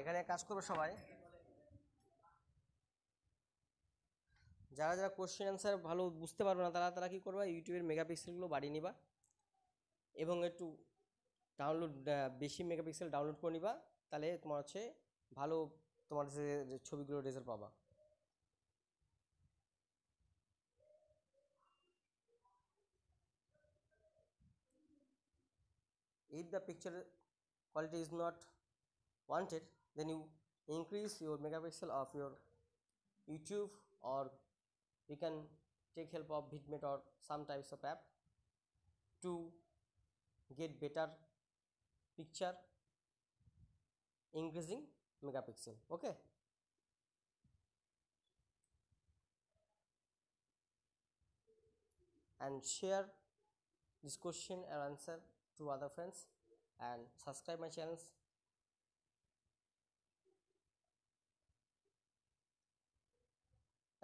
এখানে কাজ করবে সবাই, যারা যারা কোশ্চেন অ্যান্সার ভালো বুঝতে পারবে না তারা তারা কী করবা, ইউটিউবের মেগাপিক্সেলগুলো বাড়িয়ে নিবা এবং একটু ডাউনলোড বেশি মেগাপিক্সেল ডাউনলোড করে নিবা, তাহলে তোমার হচ্ছে ভালো তোমার যে ছবিগুলোর রেজাল্ট পাবা। If the picture quality is not wanted, then you increase your megapixel of your YouTube, or you can take help of Bitmate or some types of app to get better picture increasing megapixel. Okay, and share this question and answer to other friends and subscribe my channels.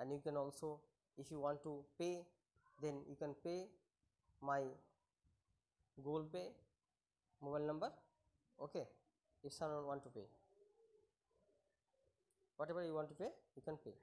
And you can also, if you want to pay, then you can pay my Google Pay mobile number. Okay, if someone want to pay, whatever you want to pay, you can pay.